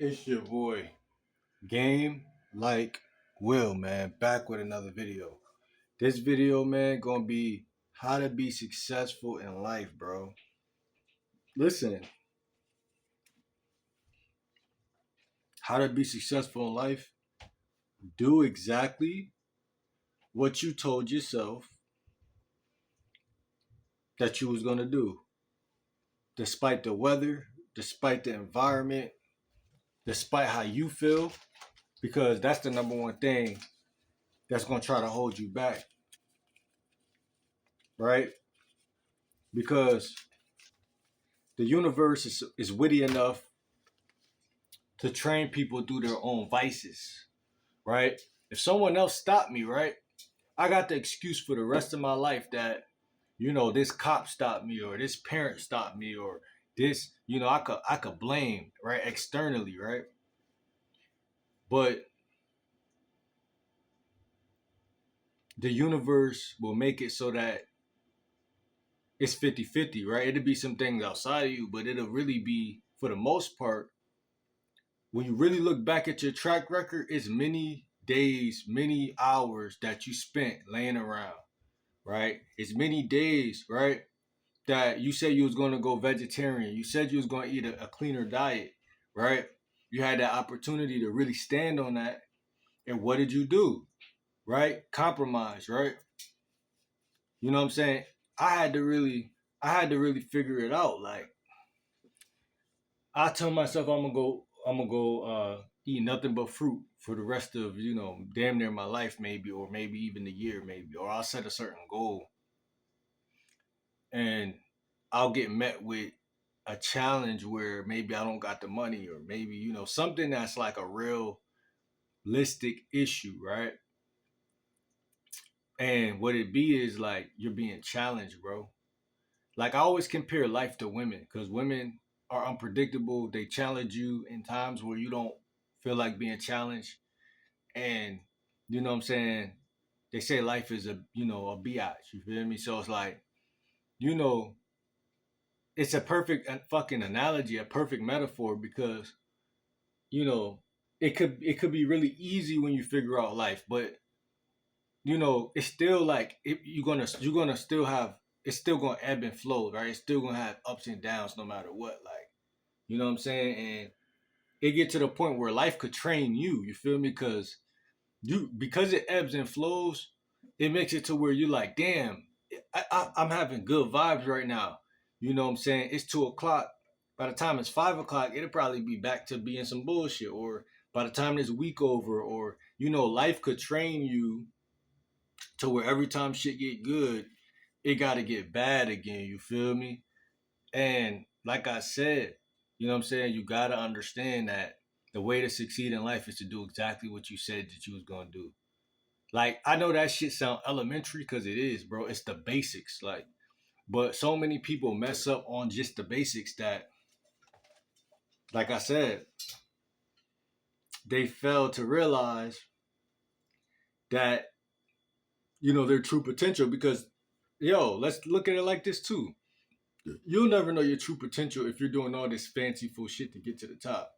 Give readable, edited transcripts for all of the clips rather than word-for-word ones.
It's your boy, Game Like Will, man, back with another video. This video, man, gonna be how to be successful in life, bro. Listen, how to be successful in life, do exactly what you told yourself that you was gonna do. Despite the weather, despite the environment, despite how you feel, because that's the number one thing that's gonna try to hold you back, right? Because the universe is witty enough to train people through their own vices, right? If someone else stopped me, right, I got the excuse for the rest of my life that, this cop stopped me or this parent stopped me or this, I could blame, right, externally, right? But the universe will make it so that it's 50-50, right? It'll be some things outside of you, but it'll really be, for the most part, when you really look back at your track record, it's many days, many hours that you spent laying around, right? It's many days, right, that you said you was going to go vegetarian. You said you was going to eat a cleaner diet, right? You had that opportunity to really stand on that. And what did you do, right? Compromise, right? You know what I'm saying? I had to really, I had to really figure it out. Like, I tell myself I'm gonna go eat nothing but fruit for the rest of, damn near my life, maybe, or maybe even a year, maybe, or I'll set a certain goal and I'll get met with a challenge where maybe I don't got the money, or maybe, something that's like a realistic issue, right? And what it be is like you're being challenged, bro. Like, I always compare life to women because women are unpredictable. They challenge you in times where you don't feel like being challenged. And you know what I'm saying? They say life is a biatch. You feel me? So it's like, you know, it's a perfect fucking analogy, a perfect metaphor because, you know, it could be really easy when you figure out life, but it's still like you're gonna still have, it's still gonna ebb and flow, right? It's still gonna have ups and downs no matter what. Like, you know what I'm saying? And it get to the point where life could train you. You feel me? Because it ebbs and flows, it makes it to where you're like, damn, I'm having good vibes right now. You know what I'm saying? It's 2 o'clock. By the time it's 5 o'clock, it'll probably be back to being some bullshit. Or by the time this week over, or life could train you to where every time shit get good, it gotta get bad again. You feel me? And like I said, you know what I'm saying? You gotta understand that the way to succeed in life is to do exactly what you said that you was gonna do. Like, I know that shit sound elementary because it is, bro. It's the basics. Like, but so many people mess up on just the basics that, like I said, they fail to realize that, their true potential. Because, let's look at it like this too. You'll never know your true potential if you're doing all this fanciful shit to get to the top.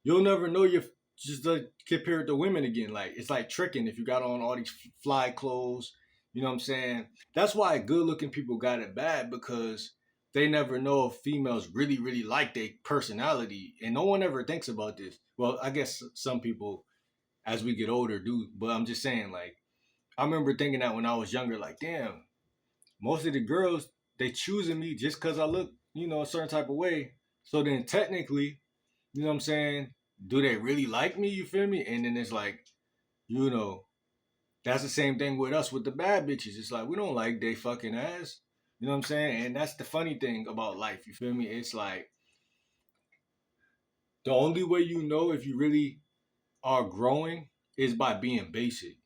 You'll never know your, just like compare it to women again. Like, it's like tricking if you got on all these fly clothes. You know what I'm saying? That's why good looking people got it bad, because they never know if females really, really like their personality. And no one ever thinks about this. Well, I guess some people as we get older do, but I'm just saying, like, I remember thinking that when I was younger, like, damn, most of the girls, they choosing me just because I look, a certain type of way. So then technically, you know what I'm saying? Do they really like me? You feel me? And then it's like, you know, that's the same thing with us with the bad bitches. It's like, we don't like they fucking ass. You know what I'm saying? And that's the funny thing about life. You feel me? It's like, the only way you know if you really are growing is by being basic,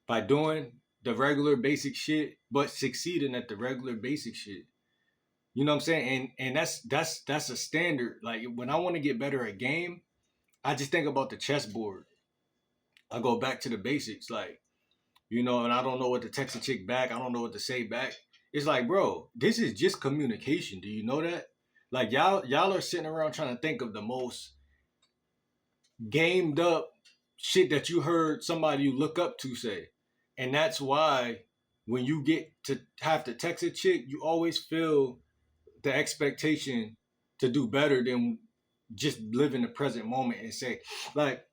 by doing the regular basic shit, but succeeding at the regular basic shit. You know what I'm saying? And that's a standard. Like, when I want to get better at game, I just think about the chessboard. I go back to the basics, like, and I don't know what to text a chick back. I don't know what to say back. It's like, bro, this is just communication. Do you know that? Like, y'all are sitting around trying to think of the most gamed up shit that you heard somebody you look up to say. And that's why when you get to have to text a chick, you always feel the expectation to do better than just live in the present moment and say, like,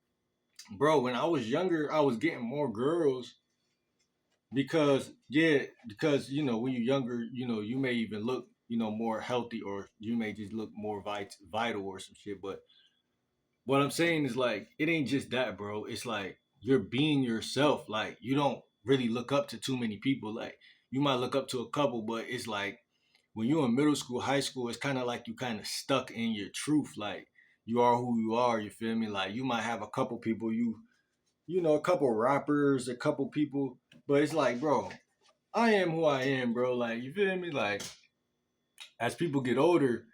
bro, when I was younger, I was getting more girls because, yeah, because, when you're younger, you may even look, more healthy, or you may just look more vital or some shit. But what I'm saying is, like, it ain't just that, bro. It's like you're being yourself. Like, you don't really look up to too many people. Like, you might look up to a couple, but it's like when you're in middle school, high school, it's kind of like you kind of stuck in your truth. Like, you are who you are. You feel me? Like, you might have a couple people a couple rappers, a couple people, but it's like, bro, I am who I am, bro. Like, you feel me? Like, as people get older,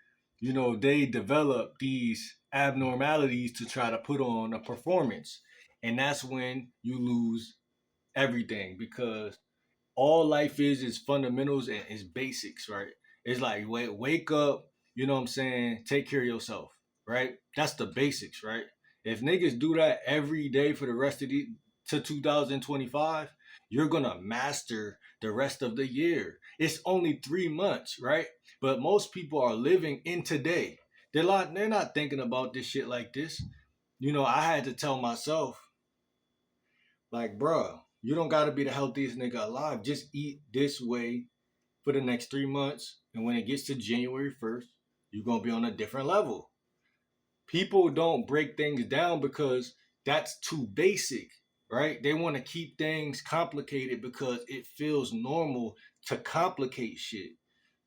they develop these abnormalities to try to put on a performance. And that's when you lose everything, because all life is fundamentals and is basics, right? It's like wake up, you know what I'm saying? Take care of yourself, right? That's the basics, right? If niggas do that every day for the rest of the to 2025, you're gonna master the rest of the year. It's only 3 months, right? But most people are living in today. They're not thinking about this shit like this. I had to tell myself, like, bruh, you don't gotta be the healthiest nigga alive. Just eat this way for the next 3 months. And when it gets to January 1st, you're gonna be on a different level. People don't break things down because that's too basic, right? They want to keep things complicated because it feels normal to complicate shit,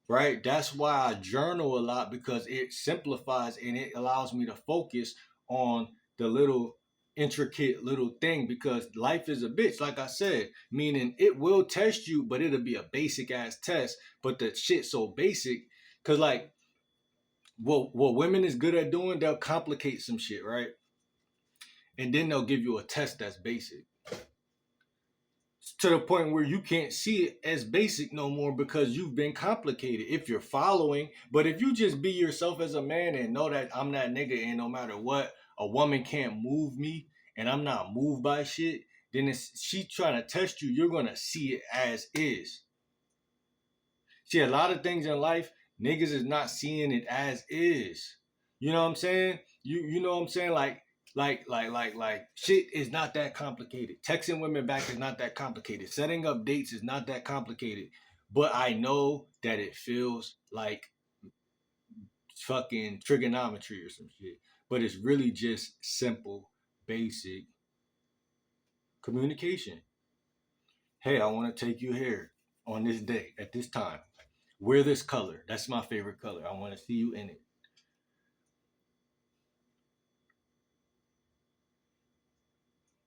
right? That's why I journal a lot, because it simplifies and it allows me to focus on the little intricate little thing, because life is a bitch, like I said, meaning it will test you, but it'll be a basic ass test. But the shit's so basic because, like, what women is good at doing, they'll complicate some shit, right? And then they'll give you a test that's basic, to the point where you can't see it as basic no more because you've been complicated if you're following. But if you just be yourself as a man and know that I'm that nigga, and no matter what, a woman can't move me and I'm not moved by shit, then it's she trying to test you, you're gonna see it as is. See, a lot of things in life, niggas is not seeing it as is. You know what I'm saying? You know what I'm saying? Like shit is not that complicated. Texting women back is not that complicated. Setting up dates is not that complicated. But I know that it feels like fucking trigonometry or some shit. But it's really just simple, basic communication. Hey, I want to take you here on this day at this time. Wear this color. That's my favorite color. I want to see you in it.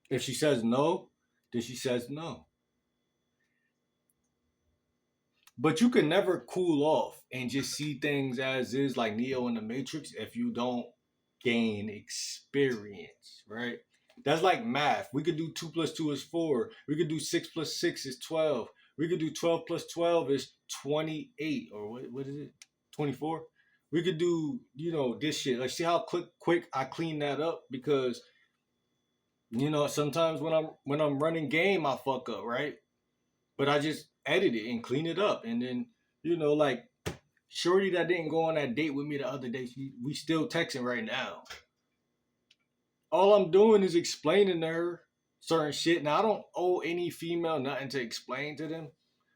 If she says no, then she says no. But you can never cool off and just see things as is, like Neo in the Matrix, if you don't gain experience, right? That's like math. We could do 2 plus 2 is 4. We could do 6 plus 6 is 12. We could do 12 plus 12 is 28. Or what is it? 24. We could do, this shit. Like, see how quick I clean that up, because sometimes when I'm running game, I fuck up, right? But I just edit it and clean it up. And then, like, shorty that didn't go on that date with me the other day, we still texting right now. All I'm doing is explaining to her certain shit. Now, I don't owe any female nothing to explain to them,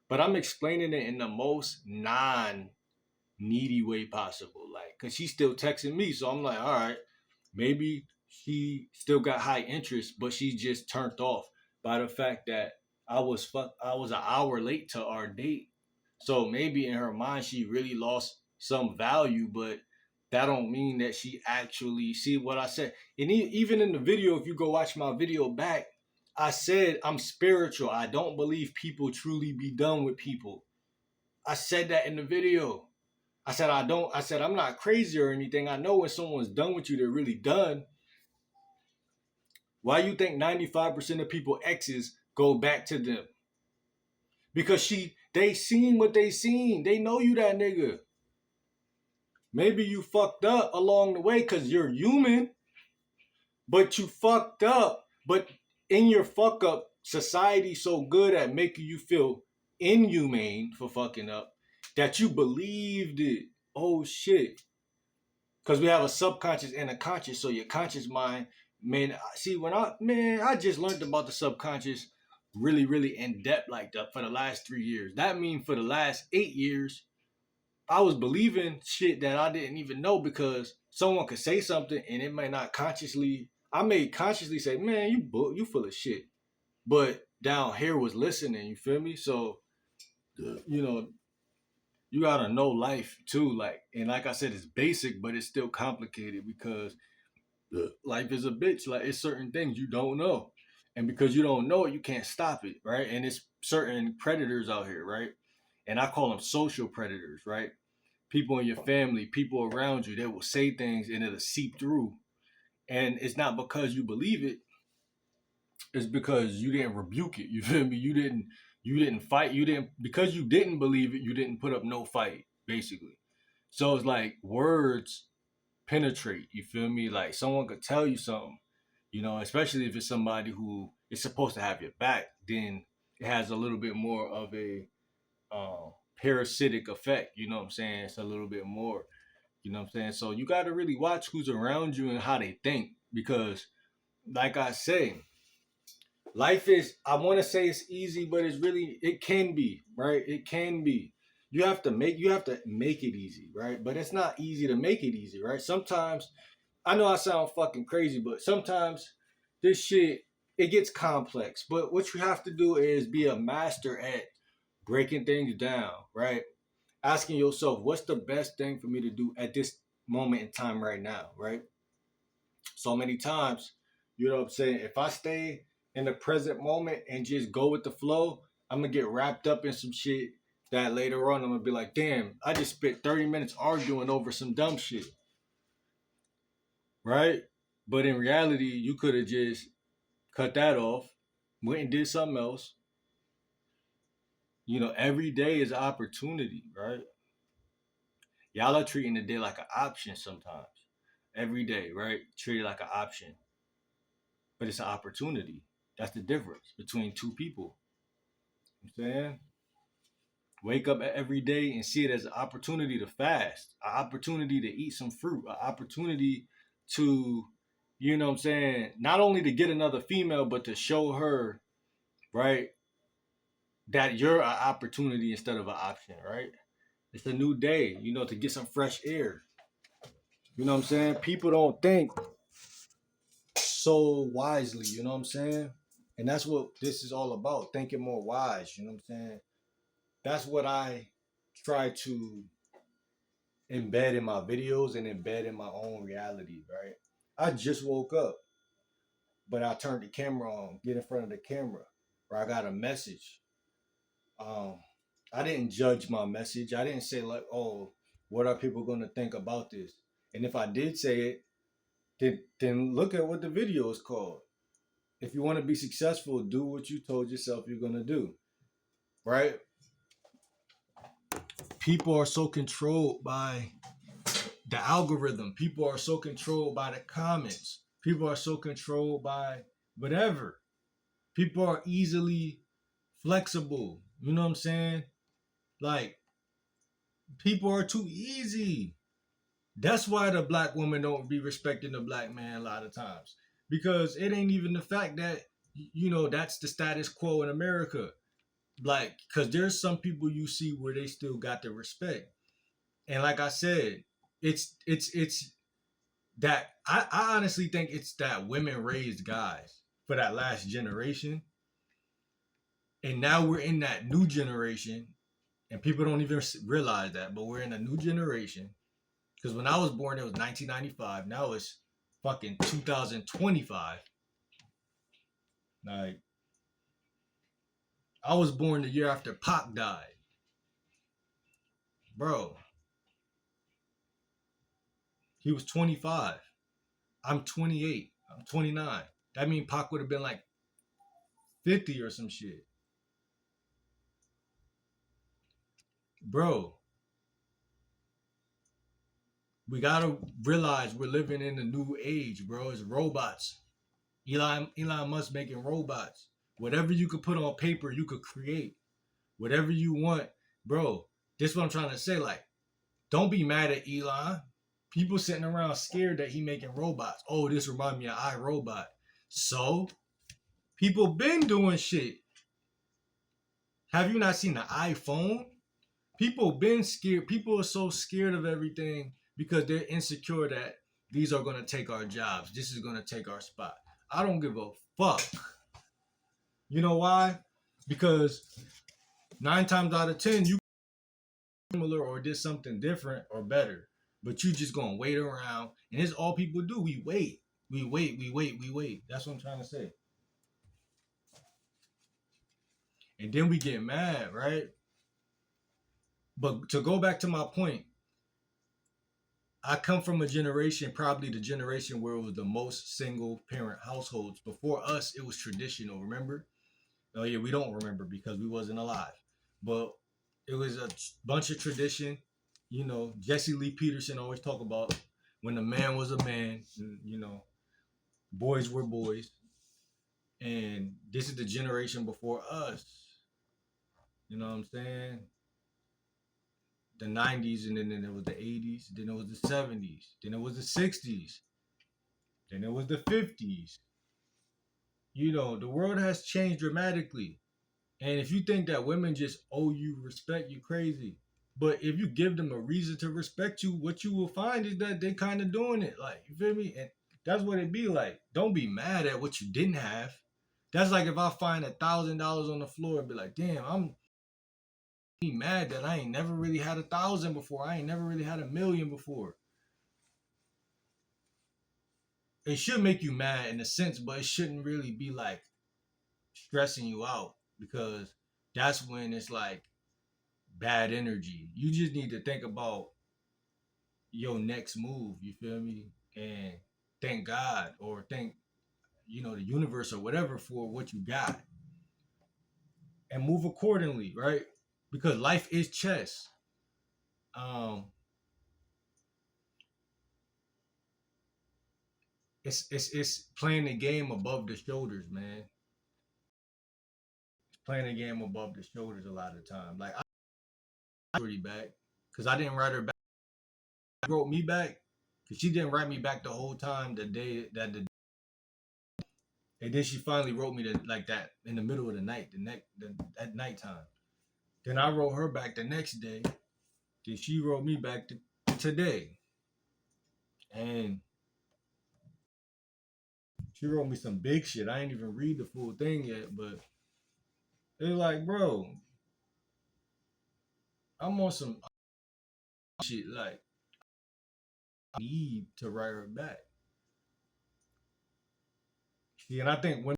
but I'm explaining it in the most non-needy way possible. Like, because she's still texting me. So I'm like, all right, maybe she still got high interest, but she just turned off by the fact that I was an hour late to our date. So maybe in her mind she really lost some value, but that don't mean that she actually see what I said. And even in the video, if you go watch my video back, I said I'm spiritual. I don't believe people truly be done with people. I said that in the video. I said I'm not crazy or anything. I know when someone's done with you, they're really done. Why you think 95% of people exes go back to them? Because they seen what they seen. They know you that nigga. Maybe you fucked up along the way because you're human. But you fucked up. But in your fuck up, society's so good at making you feel inhumane for fucking up that you believed it. Oh shit. Because we have a subconscious and a conscious. So your conscious mind, man, see, I just learned about the subconscious really, really in depth like that for the last 3 years. That means for the last 8 years, I was believing shit that I didn't even know because someone could say something and it might not consciously. I may consciously say, "Man, you full of shit," but down here was listening. You feel me? So you know, you gotta know life too. Like, and like I said, it's basic, but it's still complicated because life is a bitch. Like, it's certain things you don't know, and because you don't know it, you can't stop it, right? And it's certain predators out here, right? And I call them social predators, right? People in your family, people around you, they will say things and it'll seep through. And it's not because you believe it, it's because you didn't rebuke it. You feel me? You didn't fight. You didn't because you didn't believe it, you didn't put up no fight, basically. So it's like words penetrate, you feel me? Like someone could tell you something, especially if it's somebody who is supposed to have your back, then it has a little bit more of a parasitic effect, you know what I'm saying? It's a little bit more. You know what I'm saying? So you got to really watch who's around you and how they think because, like I say, life is, I want to say it's easy, but it can be, right? It can be. You have to make it easy, right? But it's not easy to make it easy, right? Sometimes, I know I sound fucking crazy, but sometimes this shit, it gets complex. But what you have to do is be a master at breaking things down, right? Asking yourself, what's the best thing for me to do at this moment in time right now, right? So many times, you know what I'm saying? If I stay in the present moment and just go with the flow, I'm gonna get wrapped up in some shit that later on I'm gonna be like, damn, I just spent 30 minutes arguing over some dumb shit, right? But in reality, you could have just cut that off, went and did something else. Every day is an opportunity, right? Y'all are treating the day like an option sometimes. Every day, right? Treat it like an option, but it's an opportunity. That's the difference between two people. You know what I'm saying? Wake up every day and see it as an opportunity to fast, an opportunity to eat some fruit, an opportunity to, what I'm saying, not only to get another female, but to show her, right, that you're an opportunity instead of an option, right? It's a new day, to get some fresh air. You know what I'm saying? People don't think so wisely, you know what I'm saying? And that's what this is all about, thinking more wise, you know what I'm saying? That's what I try to embed in my videos and embed in my own reality, right? I just woke up, but I turned the camera on, get in front of the camera, or I got a message. Um, I didn't judge my message. I didn't say like, "Oh, what are people going to think about this?" And if I did say it, then look at what the video is called. If you want to be successful, do what you told yourself you're going to do, right? People are so controlled by the algorithm. People are so controlled by the comments. People are so controlled by whatever. People are easily flexible. You know what I'm saying? Like, people are too easy. That's why the black woman don't be respecting the black man a lot of times. Because it ain't even the fact that, that's the status quo in America. Like, because there's some people you see where they still got the respect. And like I said, it's that I honestly think it's that women raised guys for that last generation. And now we're in that new generation, and people don't even realize that, but we're in a new generation. Because when I was born, it was 1995. Now it's fucking 2025. Like, I was born the year after Pac died. Bro, he was 25. I'm 28. I'm 29. That means Pac would have been like 50 or some shit. Bro, We gotta realize we're living in a new age, bro. It's robots. Elon Musk making robots. Whatever you could put on paper, you could create. Whatever you want, bro. This is what I'm trying to say. Like, don't be mad at Elon. People sitting around scared that he making robots. Oh, this remind me of iRobot. So people been doing shit. Have you not seen the iPhone? People been scared. People are so scared of everything because they're insecure that these are gonna take our jobs. This is gonna take our spot. I don't give a fuck. You know why? Because 9 times out of 10, you similar or did something different or better. But you just gonna wait around, and it's all people do. We wait, we wait, we wait, we wait. That's what I'm trying to say. And then we get mad, right? But to go back to my point, I come from a generation, probably the generation where it was the most single parent households. Before us, it was traditional. Remember? Oh yeah, we don't remember because we wasn't alive. But it was a bunch of tradition. You know, Jesse Lee Peterson always talk about when a man was a man. You know, boys were boys, and this is the generation before us. You know what I'm saying? The 90s, and then it was the 80s, then it was the 70s, then it was the 60s, then it was the 50s. You know, the world has changed dramatically. And if you think that women just owe you respect, you crazy. But if you give them a reason to respect you, what you will find is that they kind of doing it. Like, you feel me? And that's what it be like. Don't be mad at what you didn't have. That's like if I find $1,000 on the floor and be like, damn, I'm be mad that I ain't never really had 1,000 before. I ain't never really had 1,000,000 before. It should make you mad in a sense, but it shouldn't really be like stressing you out because that's when it's like bad energy. You just need to think about your next move, you feel me? And thank God or thank, the universe or whatever for what you got and move accordingly, right? Because life is chess. Um, it's playing the game above the shoulders, man. It's playing the game above the shoulders a lot of the time. Like I wrote back because I didn't write her back. She wrote me back because she didn't write me back the whole time. The day that the and then she finally wrote me like that in the middle of the night, at nighttime. Then I wrote her back the next day. Then she wrote me back today, and she wrote me some big shit. I ain't even read the full thing yet, but it's like, bro, I'm on some shit. Like, I need to write her back. See, and I think when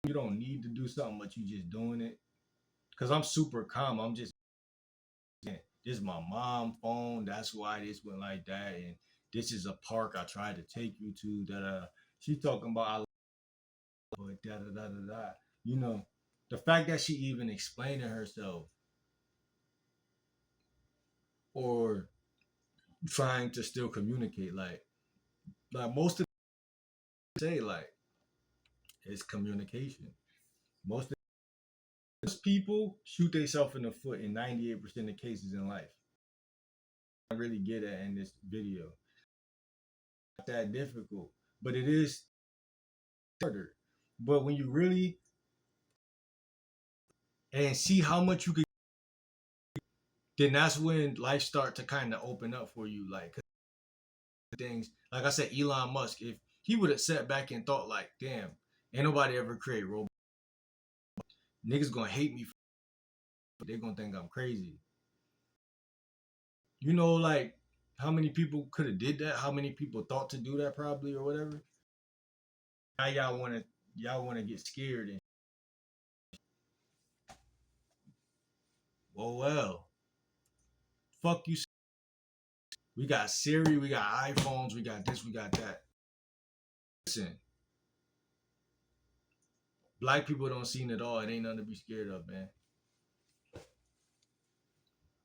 you don't need to do something, but you just doing it, because I'm super calm. I'm just this is my mom phone. That's why this went like that. And this is a park I tried to take you to. That she talking about da da da da da. You know, the fact that she even explaining herself or trying to still communicate, like most of the say like it's communication. Most of people shoot themselves in the foot in 98% of cases in life. I really get it in this video. Not that difficult, but it is harder. But when you really and see how much you could, then that's when life start to kind of open up for you. Like things, like I said, Elon Musk, if he would have sat back and thought like, damn, ain't nobody ever create robots. Niggas gonna hate me. They're gonna think I'm crazy. You know, like how many people could have did that? How many people thought to do that probably or whatever? Now y'all wanna get scared and well, fuck you. We got Siri, we got iPhones, we got this, we got that. Listen, black people don't see it all. It ain't nothing to be scared of, man.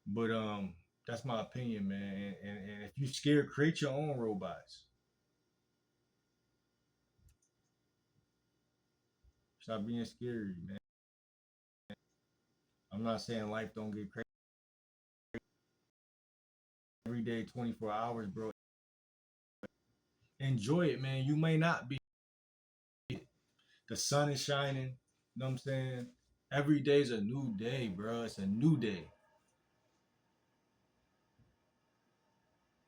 But That's my opinion, man. And if you scared, create your own robots. Stop being scary, man. I'm not saying life don't get crazy every day, 24 hours, bro. Enjoy it, man. You may not be. The sun is shining. You know what I'm saying? Every day's a new day, bro. It's a new day.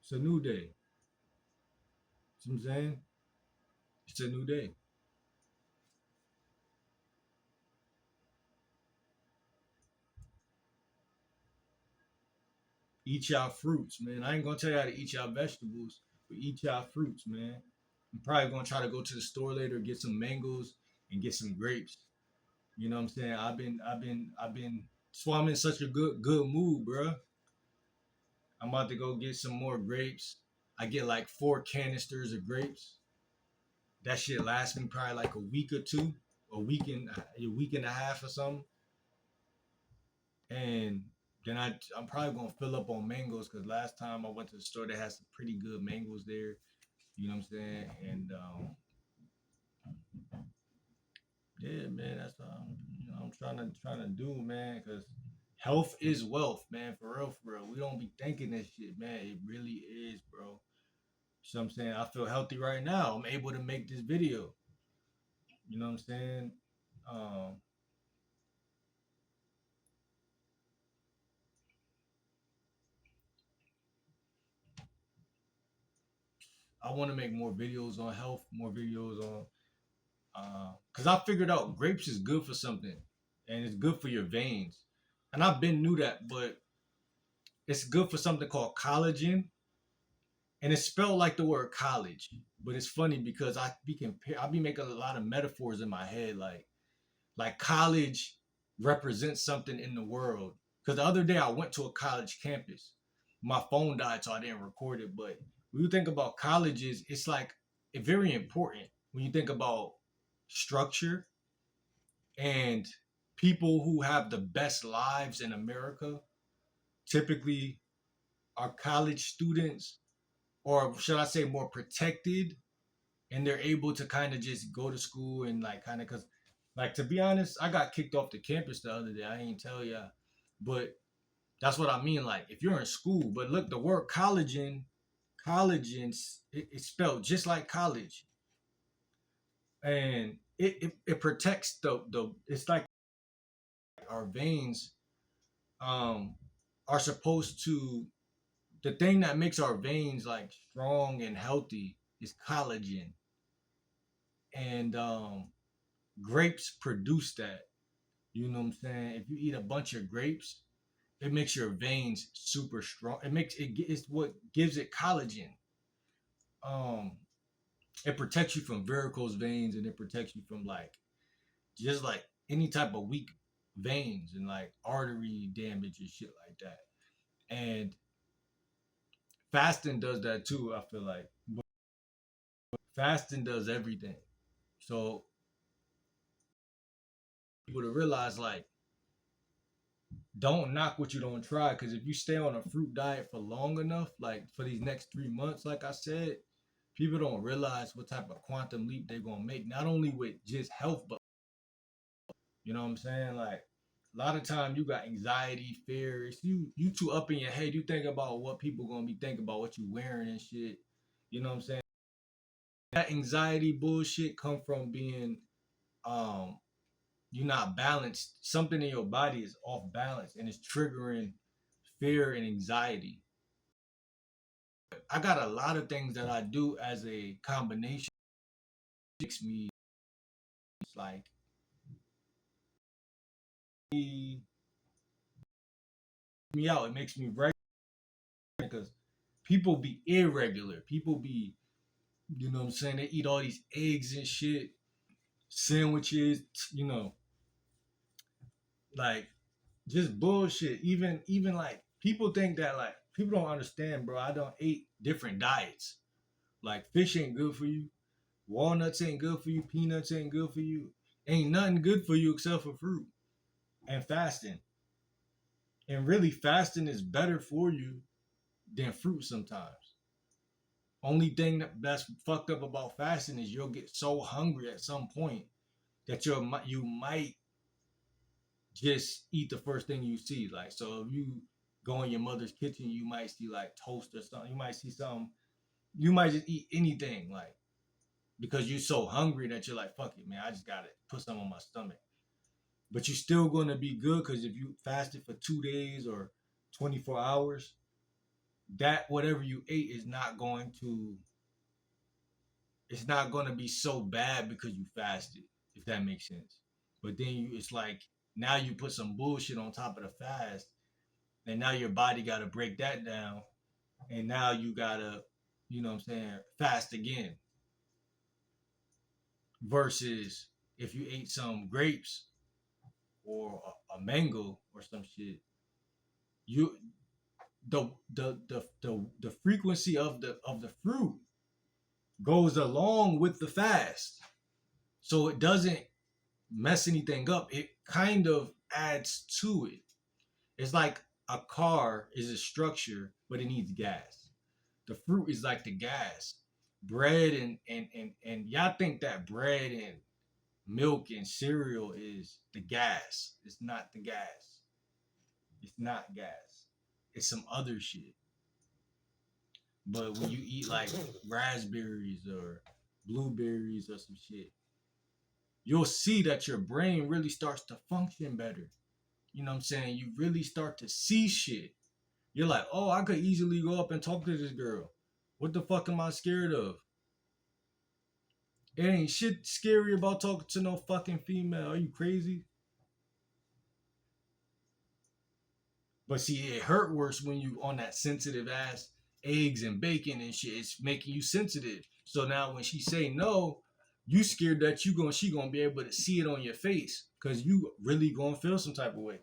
It's a new day. See what I'm saying? It's a new day. Eat y'all fruits, man. I ain't gonna tell you how to eat y'all vegetables, but eat y'all fruits, man. I'm probably gonna try to go to the store later, get some mangoes and get some grapes. You know what I'm saying? I've been. That's why I'm in such a good mood, bro. I'm about to go get some more grapes. I get like 4 canisters of grapes. That shit lasts me probably like a week or two, a week and a half or something. And then I'm probably gonna fill up on mangoes because last time I went to the store, they had some pretty good mangoes there. You know what I'm saying? And yeah, man, that's what I'm trying to do, man. Because health is wealth, man. For real, for real. We don't be thinking this shit, man. It really is, bro. So I'm saying I feel healthy right now. I'm able to make this video. You know what I'm saying? Um, I want to make more videos on health, more videos on because I figured out grapes is good for something, and it's good for your veins. And I've been knew that, but it's good for something called collagen, and it's spelled like the word college. But it's funny because I be making a lot of metaphors in my head, like college represents something in the world. Because the other day I went to a college campus, my phone died, so I didn't record it. But when you think about colleges, it's like very important when you think about structure and people who have the best lives in America typically are college students, or should I say more protected, and they're able to kind of just go to school and like kind of because like to be honest, I got kicked off the campus the other day. I ain't tell ya, but that's what I mean. Like if you're in school, but look, the word collagen, it's spelled just like college, and it protects the. It's like our veins um are supposed to the thing that makes our veins like strong and healthy is collagen, and grapes produce that. You know what I'm saying? If you eat a bunch of grapes, it makes your veins super strong. It's what gives it collagen. um it protects you from varicose veins, and it protects you from like just like any type of weak veins and like artery damage and shit like that. And fasting does that too, I feel like. But fasting does everything. So people to realize like don't knock what you don't try, because if you stay on a fruit diet for long enough, like for these next 3 months, like I said, people don't realize what type of quantum leap they're gonna make, not only with just health, but you know what I'm saying? Like a lot of time you got anxiety, fear. It's you too up in your head. You think about what people gonna be thinking about what you wearing and shit. You know what I'm saying? That anxiety bullshit come from being um you're not balanced. Something in your body is off balance and it's triggering fear and anxiety. I got a lot of things that I do as a combination. It makes me like me out. It makes me regular because people be irregular. People be, you know what I'm saying? They eat all these eggs and shit, sandwiches, you know, like just bullshit. Even like people think that like people don't understand, bro. I don't eat different diets. Like fish ain't good for you. Walnuts ain't good for you. Peanuts ain't good for you. Ain't nothing good for you except for fruit and fasting. And really, fasting is better for you than fruit sometimes. Only thing that's fucked up about fasting is you'll get so hungry at some point that you might just eat the first thing you see. Like, so if you go in your mother's kitchen, you might see like toast or something. You might see something. You might just eat anything, like because you're so hungry that you're like, fuck it, man. I just gotta put some on my stomach. But you're still gonna be good because if you fasted for 2 days or 24 hours, that whatever you ate is not going to it's not gonna be so bad because you fasted, if that makes sense. But then it's like now you put some bullshit on top of the fast, and now your body gotta break that down, and now you gotta, you know what I'm saying, fast again. Versus if you ate some grapes or a mango or some shit, you the frequency of the fruit goes along with the fast. So it doesn't mess anything up. It kind of adds to it. It's like a car is a structure, but it needs gas. The fruit is like the gas. Bread and y'all think that bread and milk and cereal is the gas. It's not the gas. It's not gas. It's some other shit. But when you eat like raspberries or blueberries or some shit, you'll see that your brain really starts to function better. You know what I'm saying? You really start to see shit. You're like, oh, I could easily go up and talk to this girl. What the fuck am I scared of? It ain't shit scary about talking to no fucking female. Are you crazy? But see, it hurt worse when you on that sensitive ass eggs and bacon and shit. It's making you sensitive. So now when she say no, you scared that she gonna be able to see it on your face because you really gonna feel some type of way.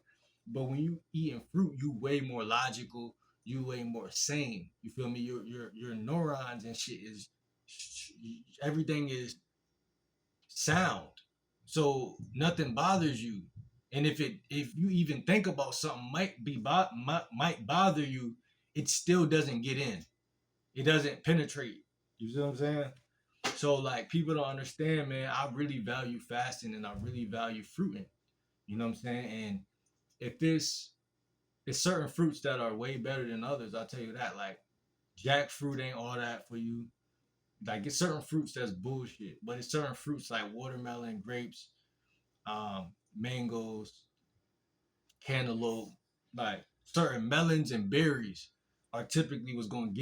But when you eating fruit, you way more logical. You way more sane. You feel me? Your neurons and shit is everything is sound. So nothing bothers you. And if you even think about something might bother you, it still doesn't get in. It doesn't penetrate. You see what I'm saying? So like people don't understand, man. I really value fasting and I really value fruiting. You know what I'm saying? And if it's certain fruits that are way better than others, I'll tell you that. Like jackfruit ain't all that for you. Like it's certain fruits that's bullshit, but it's certain fruits like watermelon, grapes, mangoes, cantaloupe, like certain melons and berries are typically what's going to